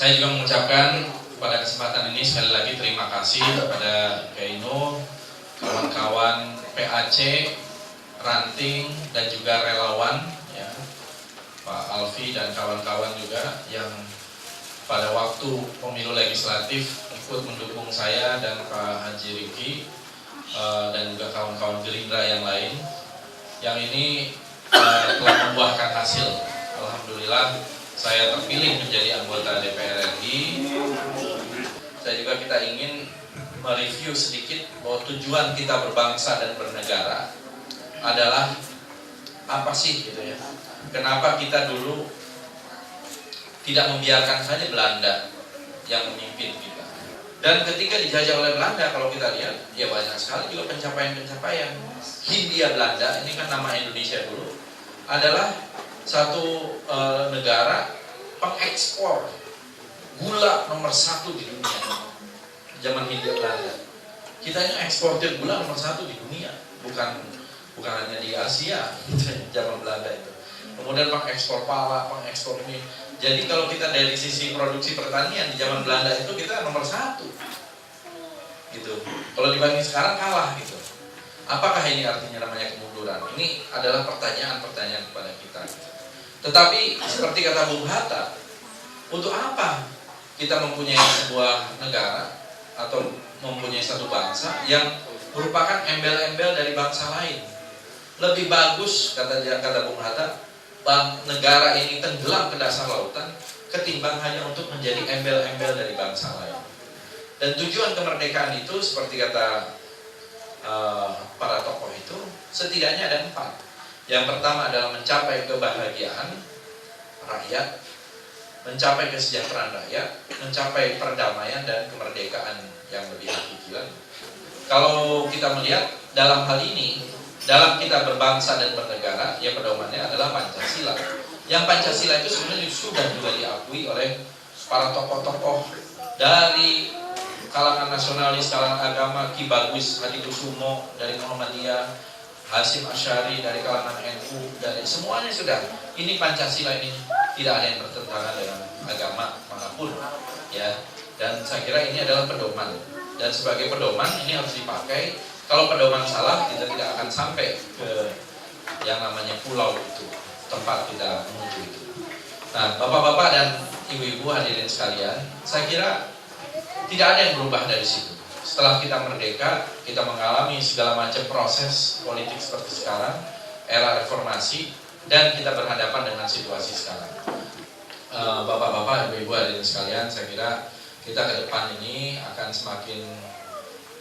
Saya juga mengucapkan pada kesempatan ini sekali lagi terima kasih kepada Kaino, kawan-kawan PAC, ranting dan juga relawan, ya, Pak Alfi dan kawan-kawan juga yang pada waktu pemilu legislatif ikut mendukung saya dan Pak Haji Riki dan juga kawan-kawan Gerindra yang lain, yang ini telah membuahkan hasil. Alhamdulillah saya terpilih menjadi anggota DPR RI. Kita ingin mereview sedikit bahwa tujuan kita berbangsa dan bernegara adalah apa sih gitu ya. Kenapa kita dulu tidak membiarkan saja Belanda yang memimpin kita. Dan ketika dijajah oleh Belanda, kalau kita lihat, ya banyak sekali juga pencapaian-pencapaian. Hindia Belanda, ini kan nama Indonesia dulu, adalah satu negara pengekspor gula nomor 1 di dunia. Zaman Hindia Belanda, kita ini eksportir gula nomor 1 di dunia, bukan hanya di Asia. Zaman Belanda itu. Kemudian pengekspor pala, pengekspor ini. Jadi kalau kita dari sisi produksi pertanian di zaman Belanda itu kita nomor 1, gitu. Kalau dibanding sekarang kalah gitu. Apakah ini artinya namanya kemunduran? Ini adalah pertanyaan-pertanyaan kepada kita. Tetapi seperti kata Bung Hatta, untuk apa kita mempunyai sebuah negara atau mempunyai satu bangsa yang merupakan embel-embel dari bangsa lain? Lebih bagus, kata Bung Hatta, negara ini tenggelam ke dasar lautan ketimbang hanya untuk menjadi embel-embel dari bangsa lain. Dan tujuan kemerdekaan itu seperti kata para tokoh itu setidaknya ada 4. Yang pertama adalah mencapai kebahagiaan rakyat, mencapai kesejahteraan rakyat, mencapai perdamaian dan kemerdekaan yang lebih hakiki. Kalau kita melihat dalam hal ini, dalam kita berbangsa dan bernegara, ya pedomannya adalah Pancasila. Yang Pancasila itu sebenarnya sudah juga diakui oleh para tokoh-tokoh dari kalangan nasionalis, kalangan agama, Ki Bagus Hadikusumo dari Muhammadiyah, Hasyim Asy'ari dari kalangan NU, dari semuanya sudah. Ini Pancasila ini tidak ada yang bertentangan dengan agama manapun, ya. Dan saya kira ini adalah pedoman. Dan sebagai pedoman ini harus dipakai. Kalau pedoman salah, kita tidak akan sampai ke yang namanya pulau itu, tempat kita menuju itu. Nah, bapak-bapak dan ibu-ibu hadirin sekalian, saya kira tidak ada yang berubah dari situ. Setelah kita merdeka, kita mengalami segala macam proses politik seperti sekarang, era reformasi, dan kita berhadapan dengan situasi sekarang. Bapak-bapak, ibu-ibu hadirin sekalian, saya kira kita ke depan ini akan semakin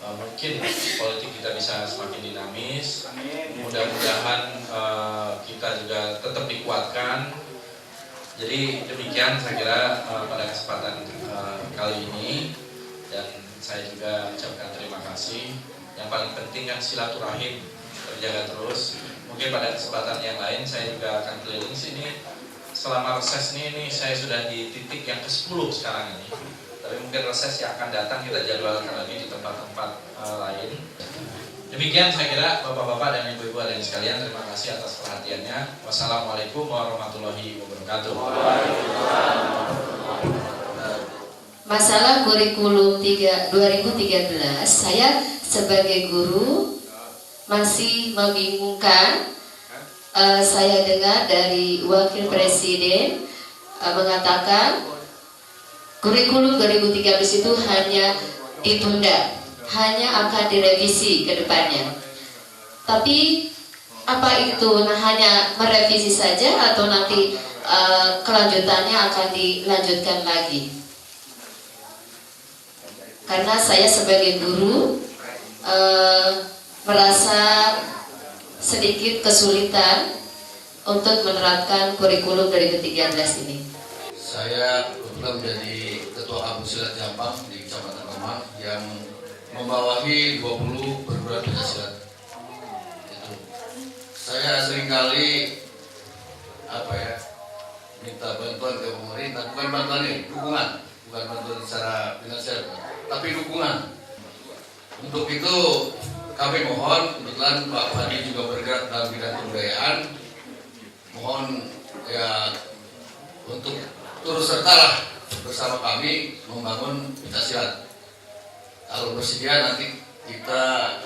mungkin politik kita bisa semakin dinamis. Mudah-mudahan kita juga tetap dikuatkan. Jadi demikian saya kira pada kesempatan kali ini, dan saya juga ucapkan terima kasih. Yang paling penting kan silaturahim terjaga terus. Mungkin pada kesempatan yang lain saya juga akan keliling sini. Selama reses ini saya sudah di titik yang ke-10 sekarang ini. Tapi mungkin reses yang akan datang kita jadwalkan lagi di tempat-tempat lain. Demikian saya kira bapak-bapak dan ibu-ibu hadirin sekalian, terima kasih atas perhatiannya. Wassalamualaikum warahmatullahi wabarakatuh. Masalah kurikulum 2013, saya sebagai guru masih membingungkan. Saya dengar dari Wakil Presiden mengatakan kurikulum 2013 itu hanya ditunda, hanya akan direvisi ke depannya. Tapi apa itu? Hanya merevisi saja atau nanti kelanjutannya akan dilanjutkan lagi? Karena saya sebagai guru merasa sedikit kesulitan untuk menerapkan kurikulum 2013 ini. Saya kebetulan menjadi Ketua Kampus Silat Jampang di Kecamatan Kemang yang membawahi 20 perguruan pencaksilat. Saya seringkali minta bantuan ke pemerintah, bukan bantuan ini, dukungan, bukan bantuan secara finansial, tapi dukungan. Untuk itu kami mohon, kebetulan Pak Fadi juga bergerak dalam bidang kebudayaan, mohon ya untuk turut sertalah bersama kami membangun pencaksilat. Kalau bersedia nanti kita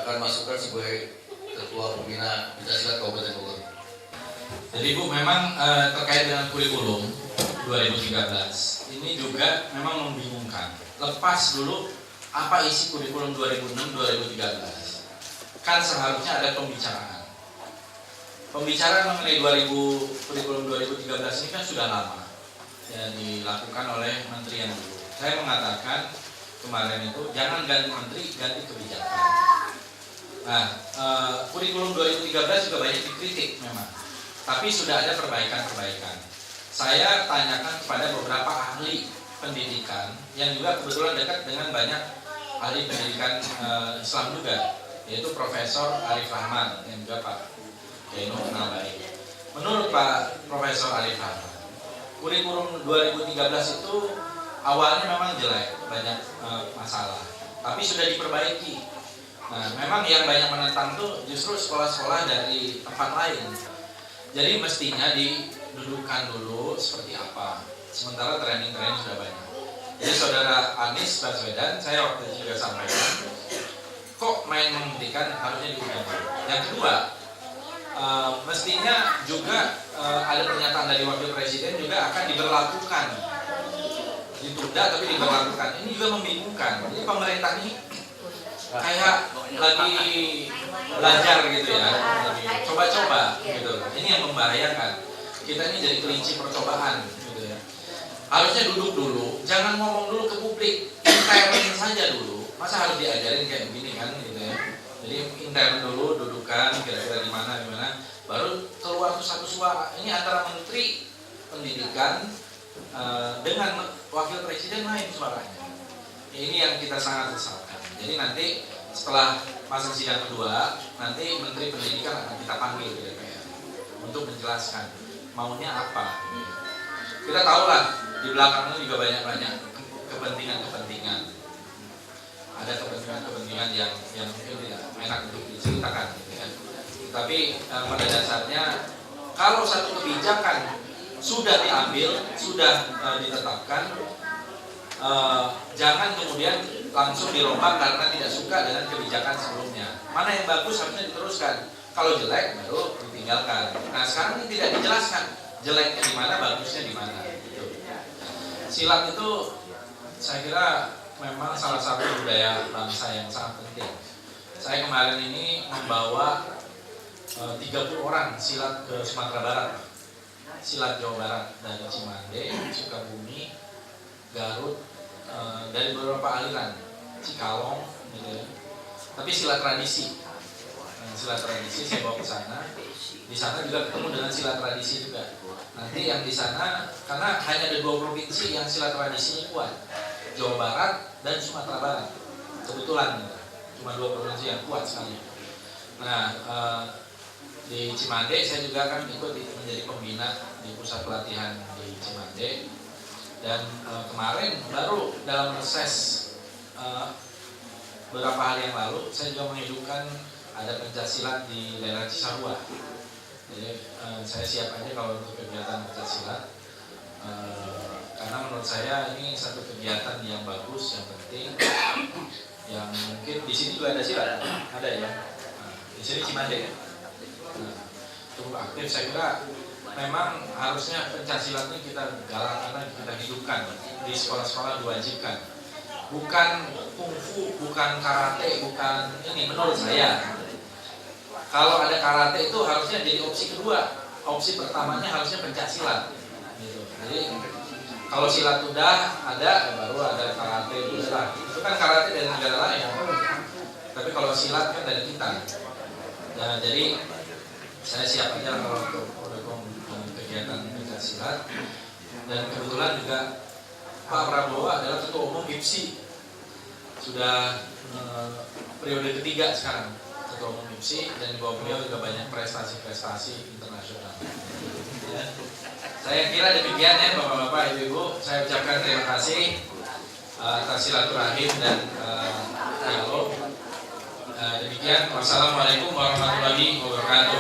akan masukkan sebagai ketua pembina pencaksilat Kabupaten Bogor. Jadi Bu, memang terkait dengan kurikulum 2013 ini juga memang membingungkan. Lepas dulu apa isi kurikulum 2006-2013? Kan seharusnya ada pembicaraan. Pembicaraan mengenai kurikulum 2013 ini kan sudah lama ya, dilakukan oleh menteri yang dulu. Saya mengatakan kemarin itu jangan ganti menteri, ganti kebijakan. Nah, kurikulum 2013 juga banyak dikritik memang, tapi sudah ada perbaikan-perbaikan. Saya tanyakan kepada beberapa ahli pendidikan yang juga kebetulan dekat dengan banyak ahli pendidikan Islam juga, yaitu Profesor Arif Rahman yang juga Pak Keno kenal baik. Menurut Pak Profesor Arif Rahman, kurikulum 2013 itu awalnya memang jelek, banyak masalah, tapi sudah diperbaiki. Nah, memang yang banyak menentang tuh justru sekolah-sekolah dari tempat lain. Jadi mestinya didudukkan dulu seperti apa. Sementara training-training sudah banyak. Jadi Saudara Anies Baswedan, saya waktu itu juga sampaikan, kok main menghentikan, harusnya diundang. Yang kedua, mestinya juga ada pernyataan dari Wakil Presiden juga akan diberlakukan, ditunda tapi diberlakukan. Ini juga membingungkan. Jadi pemerintah ini kayak lagi belajar gitu ya, lagi coba-coba gitu. Ini yang membahayakan. Kita ini jadi kelinci percobaan gitu ya. Harusnya duduk dulu, jangan ngomong dulu ke publik, intern saja dulu. Masa harus diajarin kayak begini kan gitu ya. Jadi intern dulu, dudukan kira-kira di mana, baru keluar tuh satu suara. Ini antara Menteri Pendidikan dengan Wakil Presiden lain suaranya. Ini yang kita sangat sesalkan. Jadi nanti setelah masa sidang kedua, nanti Menteri Pendidikan akan kita panggil ke DPR untuk menjelaskan maunya apa. Kita tahulah di belakangnya juga banyak kepentingan. Ada kepentingan yang mungkin tidak enak untuk diceritakan, gitu ya. Tapi pada dasarnya kalau satu kebijakan sudah diambil, sudah ditetapkan, jangan kemudian langsung dirombak karena tidak suka dengan kebijakan sebelumnya. Mana yang bagus harusnya diteruskan. Kalau jelek baru ditinggalkan. Nah sekarang ini tidak dijelaskan jeleknya di mana, bagusnya di mana. Gitu. Silat itu saya kira memang salah satu budaya bangsa yang sangat penting. Saya kemarin ini membawa 30 orang silat ke Sumatera Barat, silat Jawa Barat dari Cimande, Sukabumi, Garut, dari beberapa aliran, Cikalong, gitu ya. Tapi silat tradisi, silat tradisi saya bawa ke sana. Di sana juga ketemu dengan silat tradisi juga. Nanti yang di sana, karena hanya ada 2 provinsi yang silat tradisinya kuat, Jawa Barat dan Sumatera Barat. Kebetulan cuma 2 provinsi yang kuat sekali. Nah, di Cimande saya juga kan ikut menjadi pembina di pusat pelatihan di Cimande. Dan kemarin baru dalam reses beberapa hari yang lalu saya juga menghidupkan ada pencaksilat di daerah Cisarua. Jadi saya siap aja kalau untuk kegiatan pencaksilat, karena menurut saya ini satu kegiatan yang bagus, yang penting, yang mungkin di sini juga ada silat, ada ya. Di sini Cimande ya. Cukup aktif. Saya kira memang harusnya pencaksilat ini kita galakkan, kita hidupkan di sekolah-sekolah, diwajibkan. Bukan kungfu, bukan karate, bukan ini menurut saya. Kalau ada karate itu harusnya jadi opsi kedua. Opsi pertamanya harusnya pencaksilat. Gitu. Jadi kalau silat udah ada, baru ada karate itu lah. Itu kan karate dari negara lain. Tapi kalau silat kan dari kita. Nah, jadi saya siap aja kalau untuk kegiatan pencaksilat. Dan kebetulan juga Pak Prabowo adalah ketua umum IPSI, sudah periode ketiga sekarang ketua umum IPSI, dan di bawah beliau juga banyak prestasi-prestasi internasional. Ya. Saya kira demikian ya Bapak-bapak, Ibu-ibu. Saya ucapkan terima kasih atas silaturahim dan dialog. Demikian, wassalamualaikum warahmatullahi wabarakatuh.